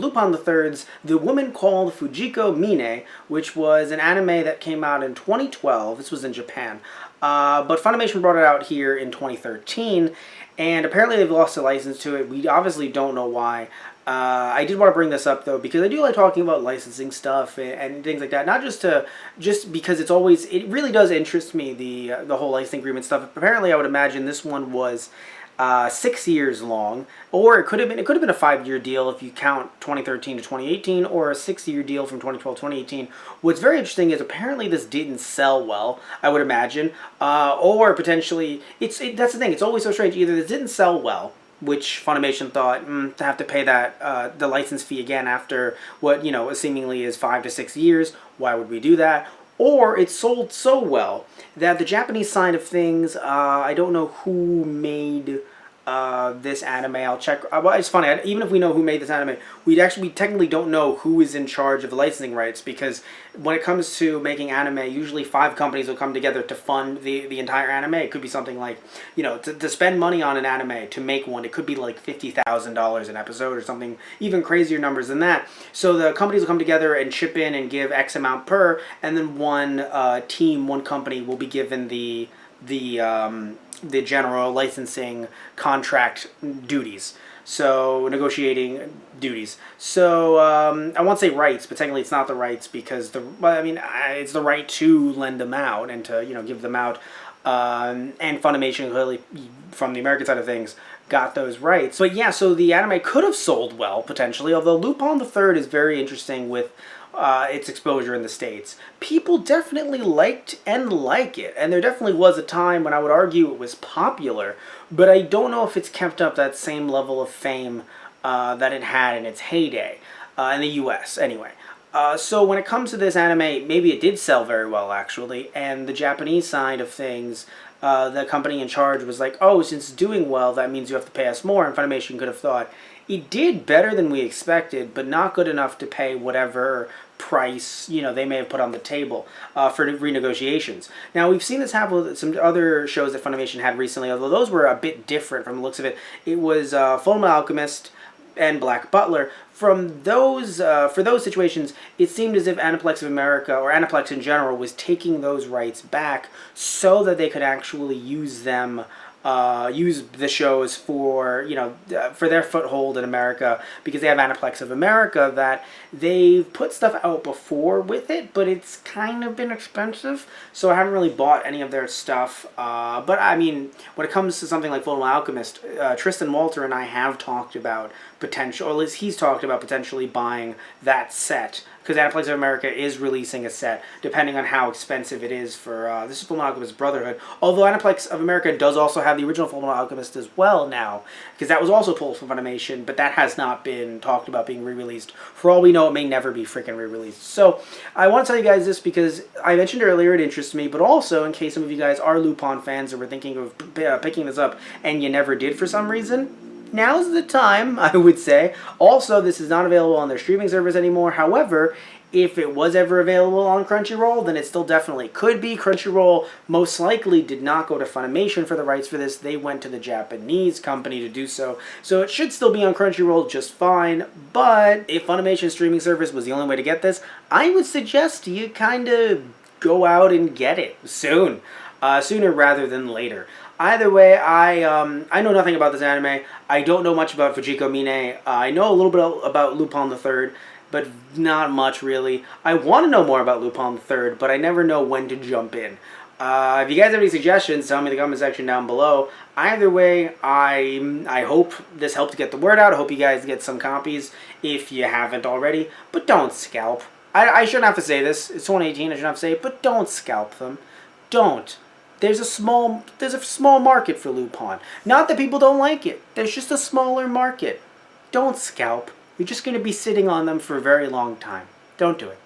Lupin III's The Woman Called Fujiko Mine, which was an anime that came out in 2012. This was in Japan. But Funimation brought it out here in 2013, and apparently they've lost a license to it. We obviously don't know why. I did want to bring this up though because I do like talking about licensing stuff and things like that. Not just because it really does interest me, the whole licensing agreement stuff. Apparently, I would imagine this one was 6 years long, or it could have been a 5-year deal if you count 2013 to 2018, or a 6-year deal from 2012 to 2018. What's very interesting is apparently this didn't sell well, I would imagine, or potentially that's the thing. It's always so strange. Either this didn't sell well, which Funimation thought to have to pay that the license fee again after what seemingly is 5 to 6 years. Why would we do that? Or it sold so well that the Japanese side of things, I don't know who made this anime. I'll check. Well, it's funny. Even if we know who made this anime, we technically don't know who is in charge of the licensing rights, because when it comes to making anime, usually 5 companies will come together to fund the entire anime. It could be something like, to spend money on an anime to make one, it could be like $50,000 an episode or something, even crazier numbers than that. So the companies will come together and chip in and give X amount per, and then one company will be given the general licensing contract duties. So, negotiating duties. So, I won't say rights, but technically it's not the rights, because it's the right to lend them out and to, give them out. And Funimation, clearly, from the American side of things, got those rights. But yeah, so the anime could have sold well, potentially, although Lupin III is very interesting with its exposure in the States. People definitely liked and like it, and there definitely was a time when I would argue it was popular, but I don't know if it's kept up that same level of fame that it had in its heyday, in the US anyway. So when it comes to this anime, maybe it did sell very well actually, and the Japanese side of things, the company in charge was like, oh, since it's doing well, that means you have to pay us more, and Funimation could have thought, it did better than we expected, but not good enough to pay whatever price they may have put on the table for renegotiations. Now, we've seen this happen with some other shows that Funimation had recently, although those were a bit different from the looks of it. It was Fullmetal Alchemist and Black Butler. From those, for those situations, it seemed as if Aniplex of America, or Aniplex in general, was taking those rights back so that they could actually use them, use the shows for, for their foothold in America, because they have Aniplex of America that they've put stuff out before with it, but it's kind of been expensive, so I haven't really bought any of their stuff. But I mean, when it comes to something like Fullmetal Alchemist, Tristan Walter and I have talked about potential, or at least he's talked about potentially buying that set, because Aniplex of America is releasing a set, depending on how expensive it is for, this is Fullmetal Alchemist Brotherhood, although Aniplex of America does also have the original Fullmetal Alchemist as well now, because that was also pulled from Funimation, but that has not been talked about being re-released. For all we know, it may never be freaking re-released. So, I want to tell you guys this because I mentioned earlier it interests me, but also in case some of you guys are Lupin fans or were thinking of picking this up and you never did for some reason, now's the time, I would say. Also, this is not available on their streaming service anymore. However, if it was ever available on Crunchyroll, then it still definitely could be. Crunchyroll most likely did not go to Funimation for the rights for this. They went to the Japanese company to do so. So it should still be on Crunchyroll just fine. But if Funimation streaming service was the only way to get this, I would suggest you kind of go out and get it soon. Sooner rather than later. Either way, I know nothing about this anime. I don't know much about Fujiko Mine. I know a little bit about Lupin III, but not much really. I want to know more about Lupin III, but I never know when to jump in. If you guys have any suggestions, tell me in the comment section down below. Either way, I hope this helped get the word out. I hope you guys get some copies if you haven't already. But don't scalp. I shouldn't have to say this. It's 2018. I shouldn't have to say it. But don't scalp them. Don't. There's a small market for Lupin. Not that people don't like it. There's just a smaller market. Don't scalp. You're just going to be sitting on them for a very long time. Don't do it.